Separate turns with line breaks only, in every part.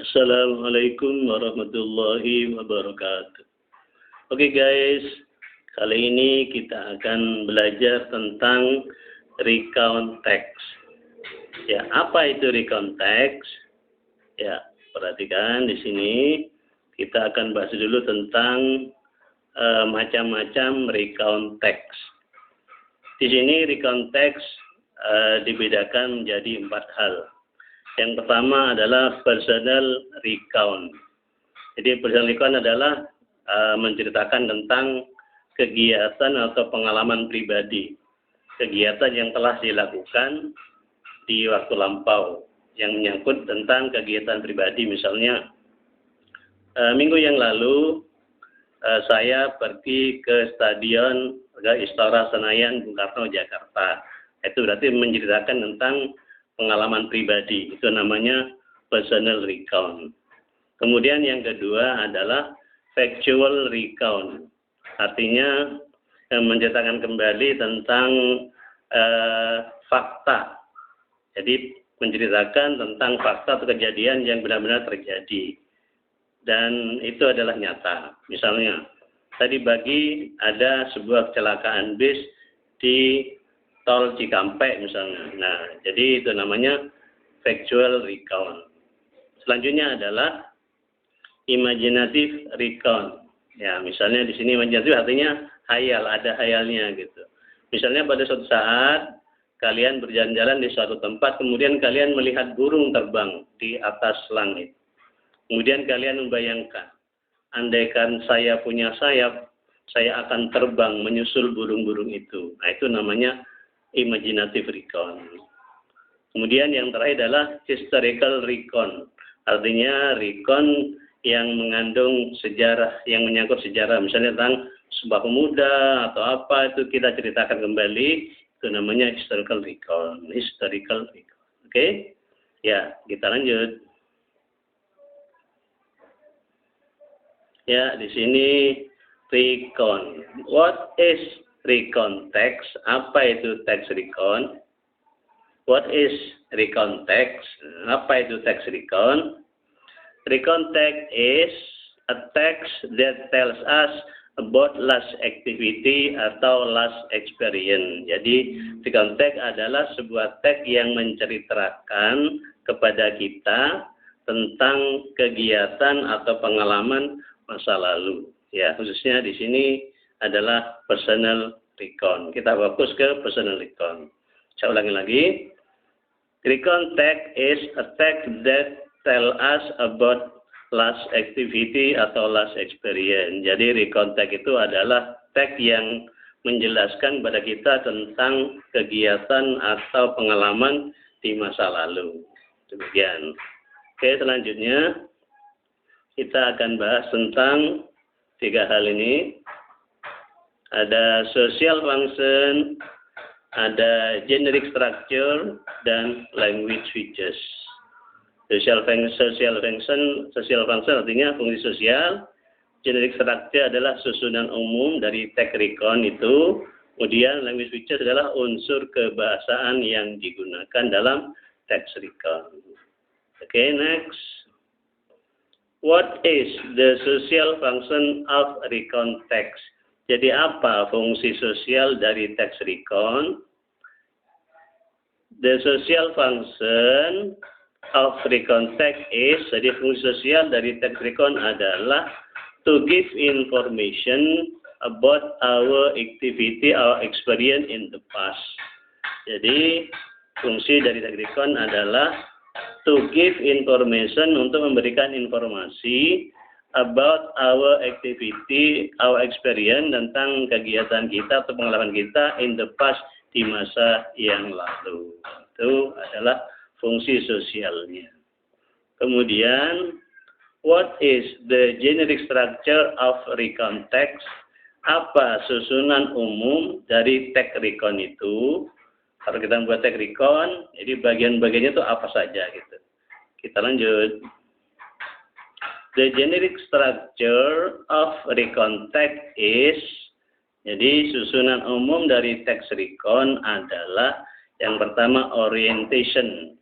Assalamualaikum warahmatullahi wabarakatuh. Oke guys, kali ini kita akan belajar tentang recount text. Ya, apa itu recount text? Ya, perhatikan di sini kita akan bahas dulu tentang macam-macam recount text. Di sini recount text dibedakan menjadi 4 hal. Yang pertama adalah personal recount. Jadi personal recount adalah menceritakan tentang kegiatan atau pengalaman pribadi. Kegiatan yang telah dilakukan di waktu lampau yang menyangkut tentang kegiatan pribadi. Misalnya minggu yang lalu saya pergi ke Stadion Istora Senayan Bung Karno Jakarta. Itu berarti menceritakan tentang pengalaman pribadi, itu namanya personal recount. Kemudian yang kedua adalah factual recount, artinya menceritakan kembali tentang fakta. Jadi menceritakan tentang fakta atau kejadian yang benar-benar terjadi dan itu adalah nyata. Misalnya tadi pagi ada sebuah kecelakaan bis di Tol Cikampek misalnya. Nah, jadi itu namanya factual recount. Selanjutnya adalah imaginative recount. Ya, misalnya di sini imaginative artinya hayal, ada hayalnya gitu. Misalnya pada suatu saat kalian berjalan-jalan di suatu tempat, kemudian kalian melihat burung terbang di atas langit. Kemudian kalian membayangkan, andaikan saya punya sayap, saya akan terbang menyusul burung-burung itu. Nah, itu namanya imaginative recount. Kemudian yang terakhir adalah historical recount. Artinya recount yang mengandung sejarah, yang menyangkut sejarah. Misalnya tentang sebuah pemuda atau apa, itu kita ceritakan kembali. Itu namanya historical recount. Historical recount. Oke? Ya, kita lanjut. Ya, di sini recount. What is recount text? Apa itu text recount? What is recount text? Apa itu text recount? Recount text is a text that tells us about last activity atau last experience. Jadi recount text adalah sebuah teks yang menceritakan kepada kita tentang kegiatan atau pengalaman masa lalu. Ya, khususnya di sini adalah personal recount. Kita fokus ke personal recount. Saya ulangi lagi. Recount text is a text that tell us about last activity atau last experience. Jadi recount text itu adalah teks yang menjelaskan pada kita tentang kegiatan atau pengalaman di masa lalu. Demikian. Oke, selanjutnya kita akan bahas tentang 3 hal ini. Ada social function, ada generic structure, dan language features. Social function artinya fungsi sosial. Generic structure adalah susunan umum dari text recount itu. Kemudian language features adalah unsur kebahasaan yang digunakan dalam text recount. Okay, next. What is the social function of recount text? Jadi apa fungsi sosial dari text recount? The social function of recount text is, jadi fungsi sosial dari text recount adalah to give information about our activity, our experience in the past. Jadi fungsi dari text recount adalah to give information, untuk memberikan informasi about our activity, our experience, tentang kegiatan kita atau pengalaman kita in the past, di masa yang lalu. Itu adalah fungsi sosialnya. Kemudian, what is the generic structure of recount text? Apa susunan umum dari text recount itu? Kalau kita membuat text recount, jadi bagian-bagiannya itu apa saja gitu. Kita lanjut. The generic structure of recount text is, jadi susunan umum dari text recount adalah yang pertama orientation,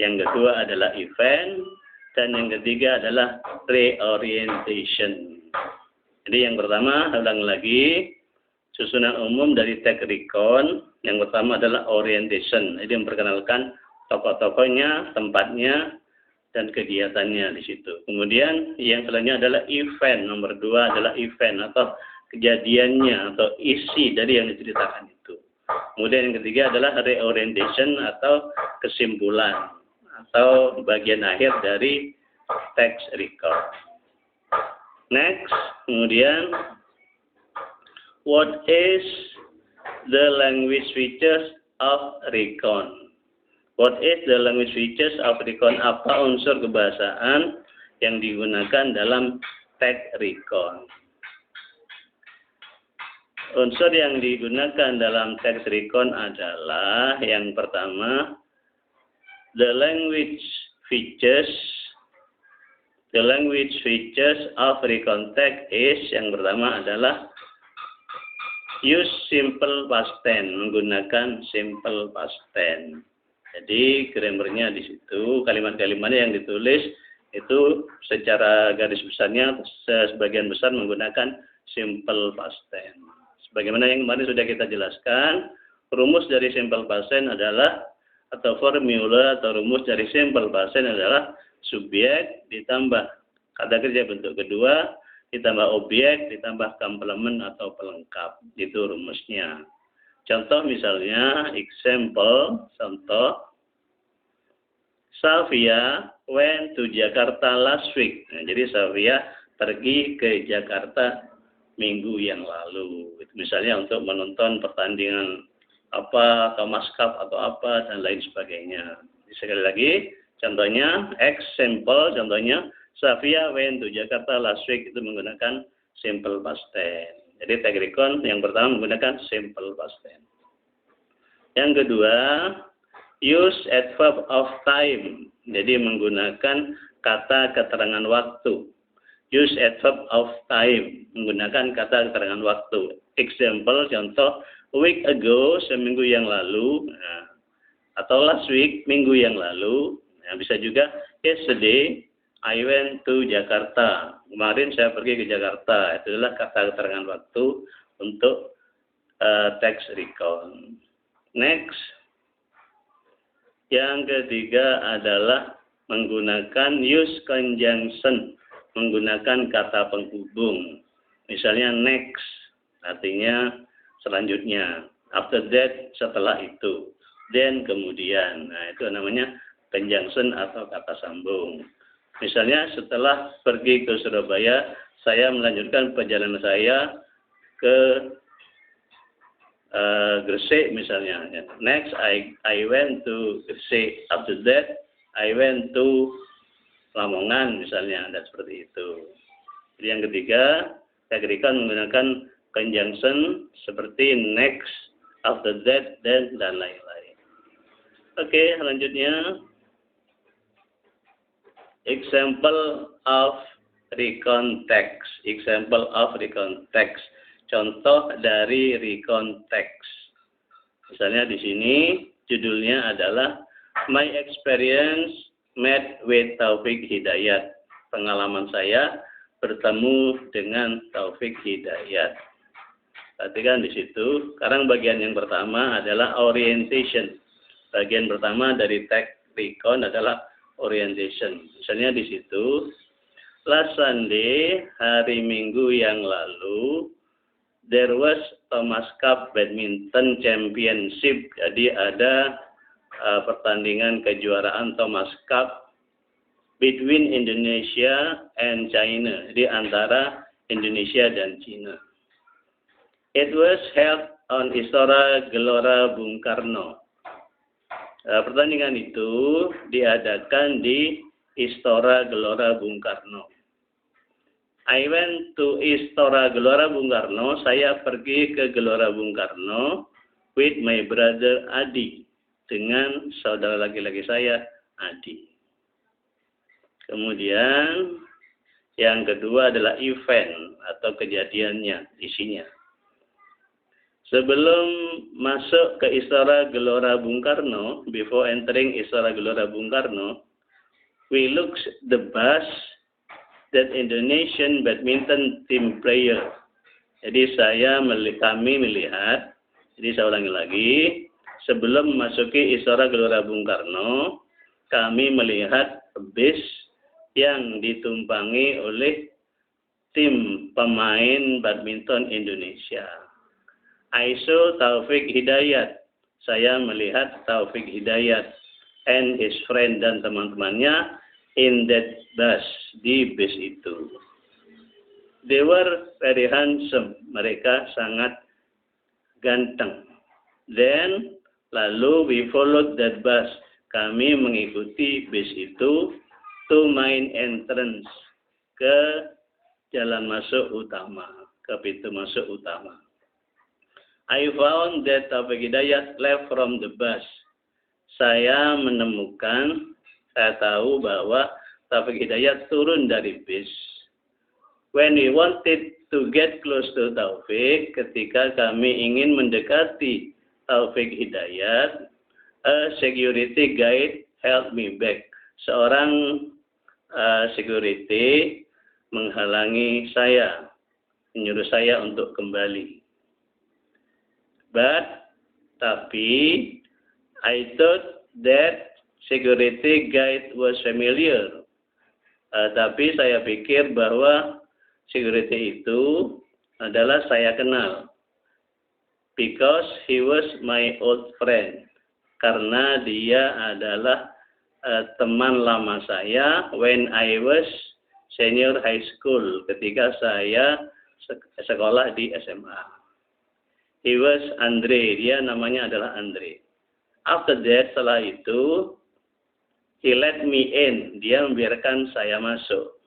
yang kedua adalah event, Dan yang ketiga adalah reorientation. Jadi yang pertama, ulang lagi, susunan umum dari tag recon. Yang pertama adalah orientation. Jadi memperkenalkan tokoh-tokohnya, tempatnya, dan kegiatannya di situ. Kemudian yang selanjutnya adalah event. Nomor 2 adalah event atau kejadiannya atau isi dari yang diceritakan itu. Kemudian yang ketiga adalah reorientation atau kesimpulan atau bagian akhir dari text record. Next, kemudian what is the language features of recon? What is the language features of recon? Apa unsur kebahasaan yang digunakan dalam text recon? Unsur yang digunakan dalam text recon adalah yang pertama, the language features of recon text is, yang pertama adalah use simple past tense, menggunakan simple past tense. Jadi grammarnya di situ, kalimat-kalimatnya yang ditulis itu secara garis besarnya sebagian besar menggunakan simple past tense. Sebagaimana yang kemarin sudah kita jelaskan, rumus dari simple past tense adalah, atau formula atau rumus dari simple past tense adalah subjek ditambah kata kerja bentuk kedua, ditambah objek, ditambah komplement atau pelengkap. Itu rumusnya. Contoh misalnya, contoh, Safia went to Jakarta last week. Nah, jadi Safia pergi ke Jakarta minggu yang lalu. Itu misalnya untuk menonton pertandingan apa, atau maskap atau apa, dan lain sebagainya. Jadi, sekali lagi, contohnya, contohnya, Safia went to Jakarta last week, itu menggunakan simple past tense. Jadi tag recon yang pertama menggunakan simple past tense. Yang kedua, use adverb of time. Jadi menggunakan kata keterangan waktu. Use adverb of time, menggunakan kata keterangan waktu. Example, contoh, a week ago, seminggu yang lalu, atau last week, minggu yang lalu. Bisa juga, yesterday, I went to Jakarta. Kemarin saya pergi ke Jakarta. Itu adalah kata keterangan waktu untuk text recon. Next. Yang ketiga adalah menggunakan use conjunction. Menggunakan kata penghubung. Misalnya next. Artinya selanjutnya. After that, setelah itu. Then, kemudian. Nah, itu namanya conjunction atau kata sambung. Misalnya setelah pergi ke Surabaya, saya melanjutkan perjalanan saya ke Gresik misalnya. Next, I went to Gresik. After that, I went to Lamongan misalnya, dan seperti itu. Jadi yang ketiga, saya berikan menggunakan conjunction seperti next, after that, then, dan lain-lain. Oke, selanjutnya. Example of recon text. Example of recon text. Contoh dari recon text. Misalnya di sini judulnya adalah My Experience Met with Taufik Hidayat. Pengalaman saya bertemu dengan Taufik Hidayat. Perhatikan di situ. Sekarang bagian yang pertama adalah orientation. Bagian pertama dari text recon adalah orientation. Misalnya di situ, last Sunday, hari Minggu yang lalu, there was Thomas Cup Badminton Championship. Jadi ada pertandingan kejuaraan Thomas Cup between Indonesia and China. Jadi antara Indonesia dan China. It was held on Istora Gelora Bung Karno. Pertandingan itu diadakan di Istora Gelora Bung Karno. I went to Istora Gelora Bung Karno. Saya pergi ke Gelora Bung Karno with my brother Adi. Dengan saudara laki-laki saya, Adi. Kemudian yang kedua adalah event atau kejadiannya, isinya. Sebelum masuk ke Istora Gelora Bung Karno, before entering Istora Gelora Bung Karno, we look the bus that Indonesian badminton team player. Jadi kami melihat, jadi saya ulangi lagi, sebelum memasuki Istora Gelora Bung Karno, kami melihat bis yang ditumpangi oleh tim pemain badminton Indonesia. I saw Taufik Hidayat. Saya melihat Taufik Hidayat and his friend dan teman-temannya in that bus, di bis itu. They were very handsome. Mereka sangat ganteng. Then, lalu we followed that bus. Kami mengikuti bis itu to main entrance, ke jalan masuk utama, ke pintu masuk utama. I found that Taufik Hidayat left from the bus. Saya tahu bahwa Taufik Hidayat turun dari bis. When we wanted to get close to Taufik, ketika kami ingin mendekati Taufik Hidayat, a security guide held me back. Seorang security menghalangi saya, menyuruh saya untuk kembali. Tapi, I thought that security guide was familiar. Tapi saya pikir bahwa security itu adalah saya kenal. Because he was my old friend. Karena dia adalah teman lama saya when I was senior high school, ketika saya sekolah di SMA. He was Andre, dia namanya adalah Andre. After that, setelah itu, he let me in, dia membiarkan saya masuk.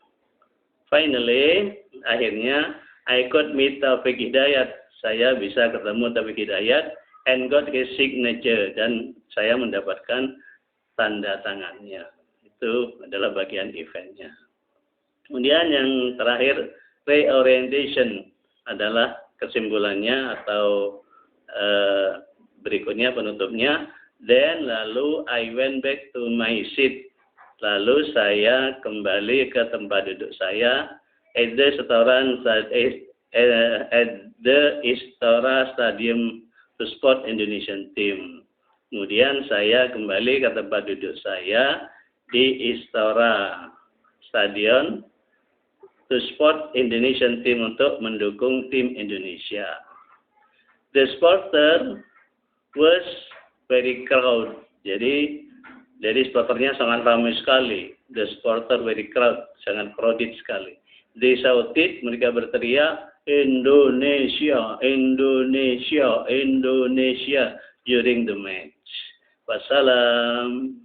Finally, akhirnya, I could meet Taufik Hidayat. Saya bisa ketemu Taufik Hidayat and got his signature, dan saya mendapatkan tanda tangannya. Itu adalah bagian eventnya. Kemudian yang terakhir, reorientation adalah kesimpulannya atau berikutnya penutupnya. Then lalu I went back to my seat. Lalu saya kembali ke tempat duduk saya at the Istora Stadium to support Indonesian team. Kemudian saya kembali ke tempat duduk saya di Istora Stadion to support Indonesian team, untuk mendukung tim Indonesia. The supporter was very crowd. Jadi supporternya sangat ramai sekali. The supporter very crowd, sangat crowded sekali. They shouted, mereka berteriak, Indonesia, Indonesia, Indonesia during the match. Wassalam.